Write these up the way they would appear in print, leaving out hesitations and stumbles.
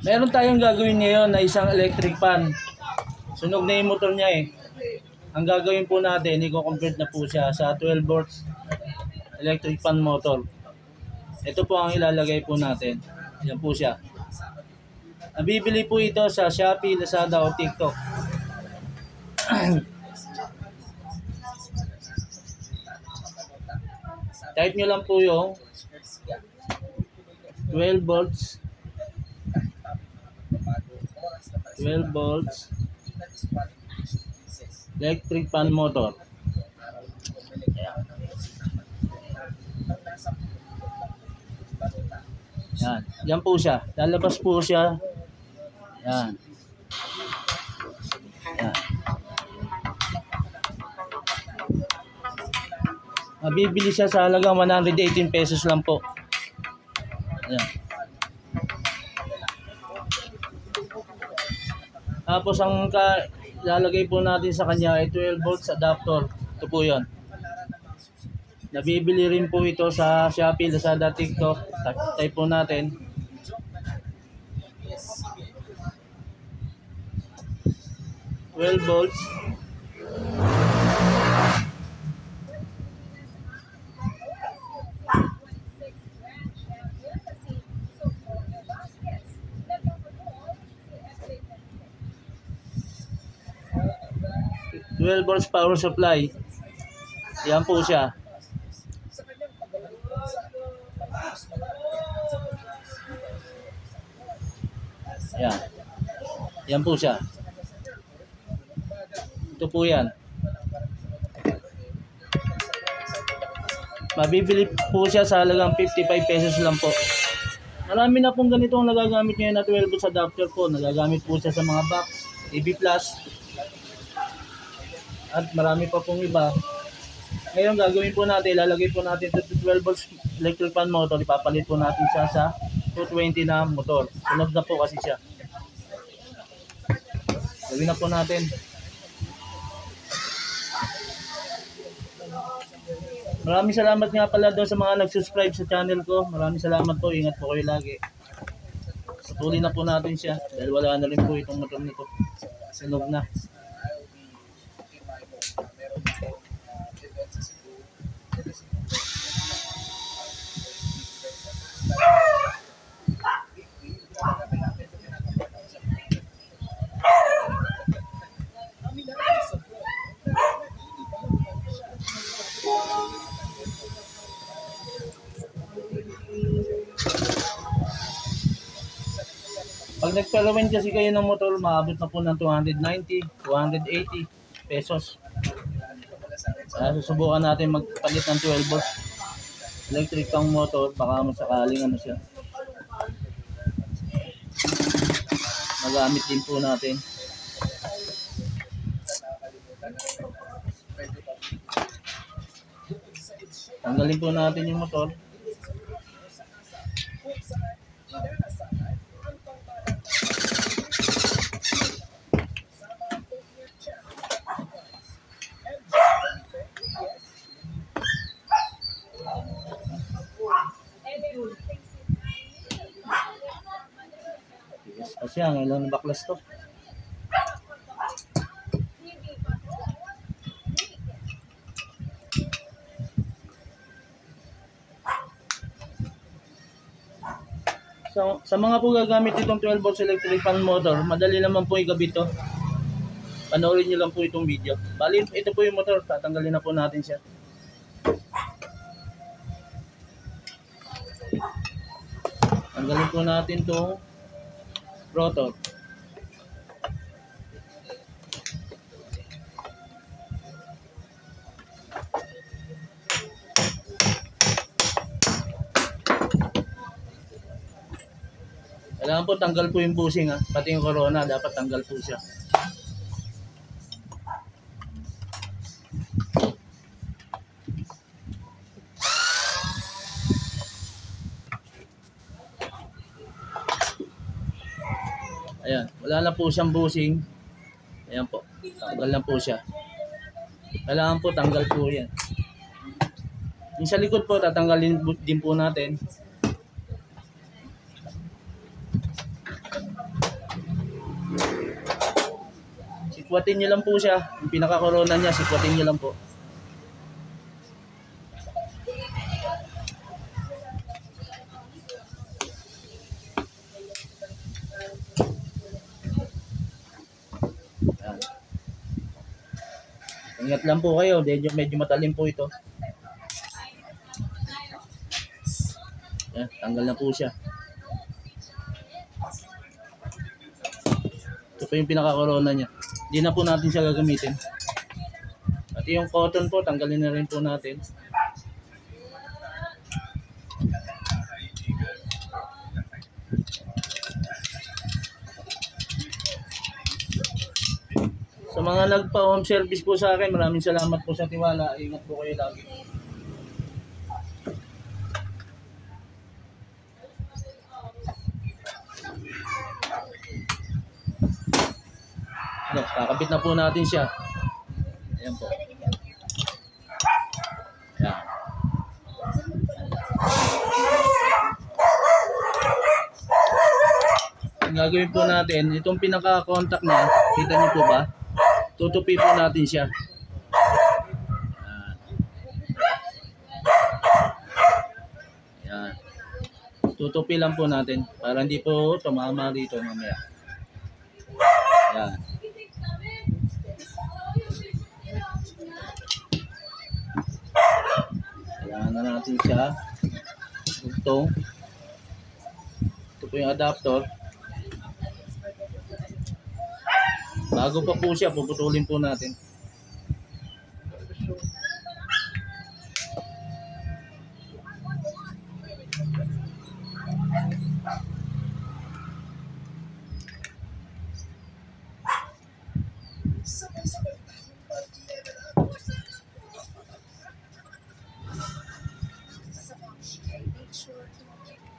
Meron tayong gagawin ngayon na isang electric fan. Sunog na yung motor niya eh. Ang gagawin po natin, i-convert na po siya sa 12 volts electric fan motor. Ito po ang ilalagay po natin. Yan po siya. Nabibili po ito sa Shopee, Lazada o TikTok. Type nyo lang po yung 12 volts 12 volts electric fan motor. Yan. Yan po siya. Lalabas po siya. Yan. Yan. Mabibili siya sa halagang 118 pesos lang po. Yan. Tapos ang lalagay po natin sa kanya ay 12 volts adapter. Ito po yun. Nabibili rin po ito sa Shopee, Lazada, TikTok. Type po natin. Well volts. Volts power supply. Yan po siya. Yan. Yan po siya. Ito po yan. Mabibili po siya sa halagang 55 pesos lang po. Marami na pong ganito ang nagagamit ngayon na 12 volts adapter po. Nagagamit po siya sa mga box, TV Plus. At marami pa pong iba. Ngayon gagawin po natin, ilalagay po natin ito 12 volts electric fan motor. Ipapalit po natin siya sa 220 na motor. Sunog na po kasi siya. Gawin na po natin. Maraming salamat nga pala doon sa mga nag-subscribe sa channel ko. Maraming salamat po. Ingat po kayo lagi. Patuloy na po natin siya. Dahil wala na rin po itong motor nito. Sunog na. Pag nagpalawin kasi kayo ng motor, maabot na po ng 290, 280 pesos. Susubukan natin magpalit ng 12 volts electric pang motor, baka masakaling ano siya. Magamit din po natin. Tanggalin po natin yung motor. Kasi ang ilang baklas to. So, sa mga po gagamit itong 12 volts electric fan motor, madali naman po ikabit to. Panoorin nyo lang po itong video. Bali, ito po yung motor. Tatanggalin na po natin siya. Tanggalin po natin itong rotor. Kailangan po tanggal po yung bushing ha. Pati yung corona dapat tanggal po siya. Ayan, wala na po siyang bushing. Ayan po, tanggal na po siya. Kailangan po tanggal po yan. Yung sa likod po, tatanggalin din po natin. Sikwatin nyo lang po siya. Yung pinaka-corona niya, sikwatin nyo lang po. Yan. Ingat lang po kayo, medyo matalim po ito. Yan, tanggal na po siya. Ito po yung pinaka-corona niya. Hindi na po natin siya gagamitin. At yung cotton po, tanggalin na rin po natin. Sa mga nagpa-home service po sa akin, maraming salamat po sa tiwala. Ingat po kayo lagi. Kakabit na po natin siya. Ayan po. Ayan. Ang gagawin po natin, itong pinaka-contact na, kita niyo po ba? Tutupi po natin siya. Ayan. Tutupi lang po natin para hindi po tumama dito mamaya. Ayan. Kailangan na natin siya. Ito po yung adapter. Bago pa po siya, puputulin po natin.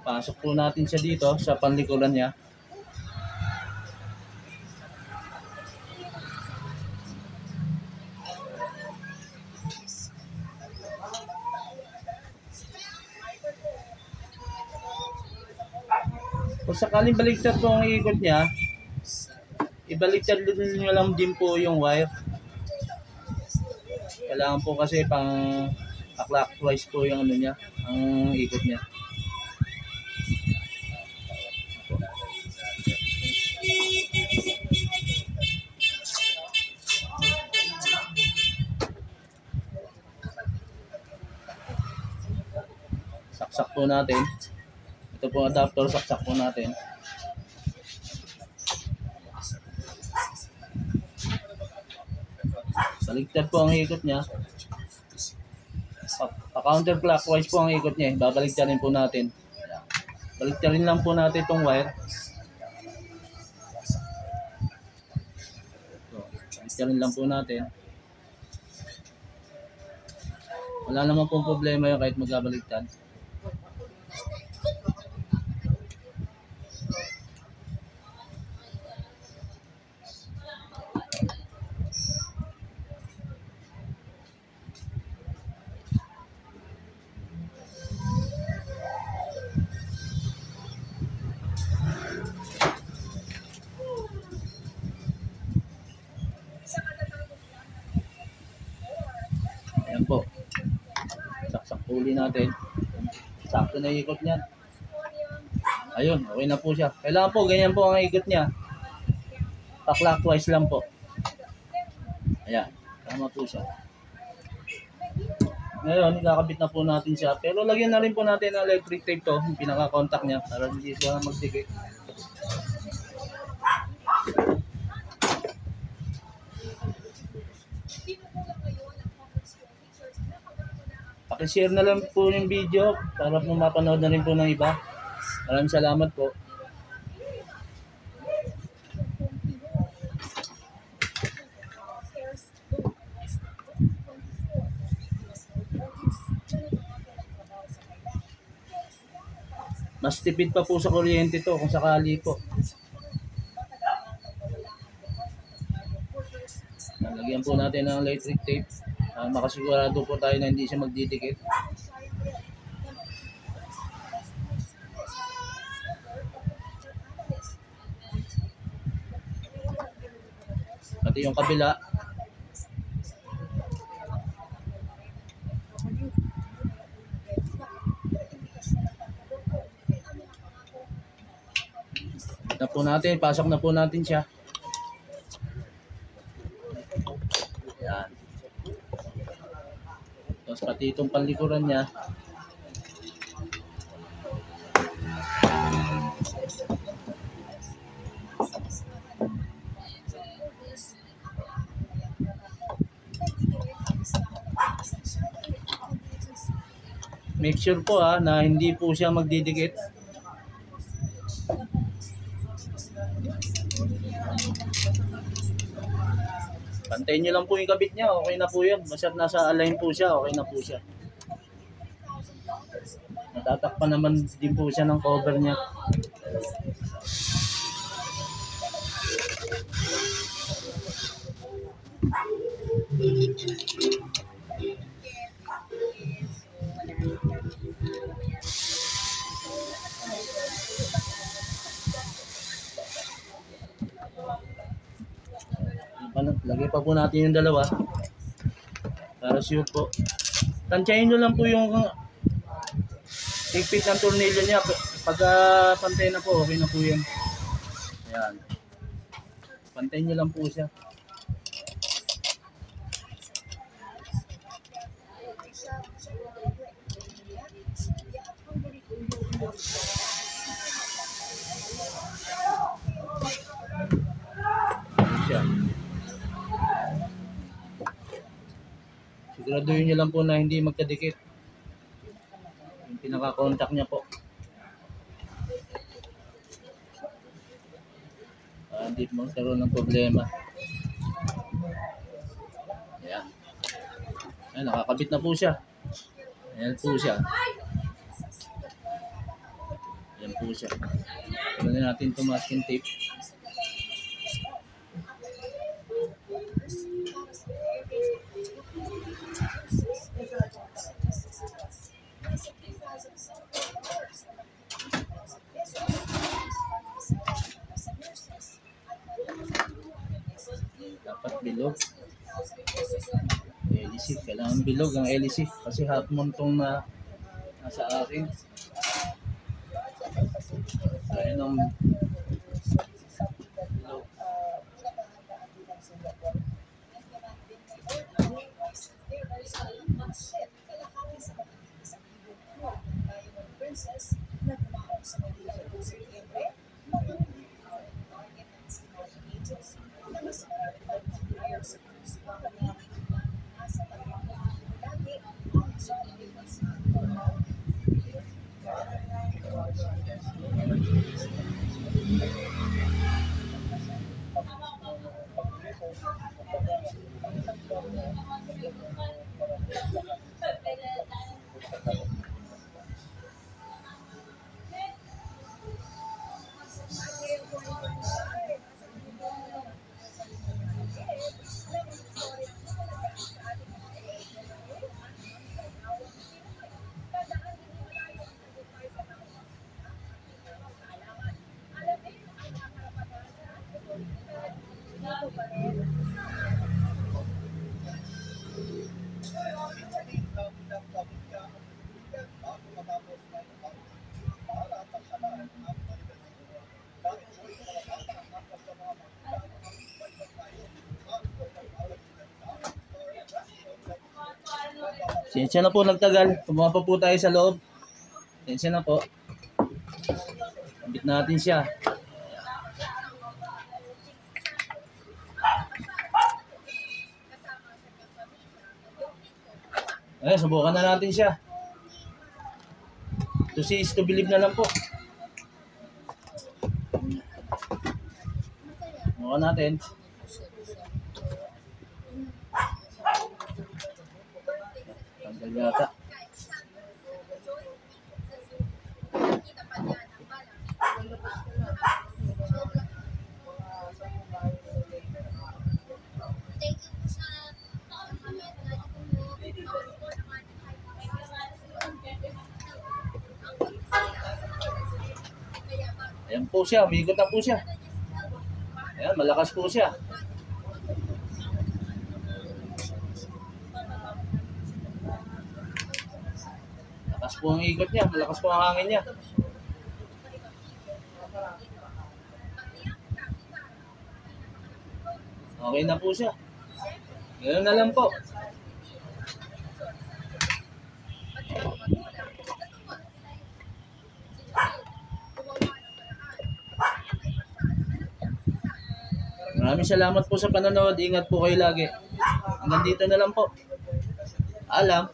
Pasok po natin siya dito sa panlikuran niya. Kung sakaling baligtad po ang ikot niya, ibaliktad nyo lang din po yung wire. Kailangan po kasi pang clockwise po yung ano niya, ang ikot niya. Saksak po natin. Ito po adapter, saksak po natin. Baligtad po ang ikot niya. Pa-counterclockwise po ang ikot niya. Babaligtarin po natin. Baligtarin lang po natin itong wire. Baligtarin lang po natin. Wala naman pong problema yun kahit magbabaligtad. Ayan po. Saksak uli natin. Sakto na ikot niyan. Ayun, okay na po siya. Kailangan po, ganyan po ang ikot niya. Pa-clockwise lang po. Ayan, tama po siya. Ngayon, kakabit na po natin siya. Pero lagyan na rin po natin ng electric tape to, yung pinaka-contact niya, para hindi siya magdikit. Paki-share na lang po yung video para po mapanood na rin po ng iba. Maraming salamat po. Mas tipid pa po sa kuryente to kung sakali po. Lagyan po natin ng electric tape. Makasigurado po tayo na hindi siya magdidikit. At pati yung kabila. Na po natin, pasok na po natin siya. Ayan. Tapos pati itong panlikuran niya. Make sure po na hindi po siya magdidikit. Pantayin nyo lang po yung kabit niya, okay na po yun. Basta nasa align po siya, okay na po siya. Natatakpan naman din po siya ng cover niya. Lagay pa po natin yung dalawa para sure po. Tansyahin nyo lang po yung higpit ng tornilyo niya. Pagka pantay na po, okay na po yan. Ayan. Pantayin nyo lang po siya. Siya. Siguraduhin nyo lang po na hindi magkadikit yung pinaka-contact niya po. Hindi magkaroon ng problema. Ayan. Ayan, nakakabit na po siya. Ayan po siya. Ayan po siya. Gawin natin itong masking tape. Dapat bilog. LC. Kailangan bilog ang LC kasi half moon tong nasa akin. Ayan ang Sensya na po nagtagal. Tumawa pa po tayo sa loob. Sensya na po. Kabit natin siya. Subukan na natin siya. To see is to believe na lang po. Subukan natin. Tanggal yata. Ayan po siya, umigot na po siya. Ayan, malakas po siya. Malakas po ang ikot niya, malakas po ang hangin niya. Okay na po siya. Ngayon na lang po. Maraming salamat po sa panonood. Ingat po kayo lagi. Hanggang dito na lang po. Alam.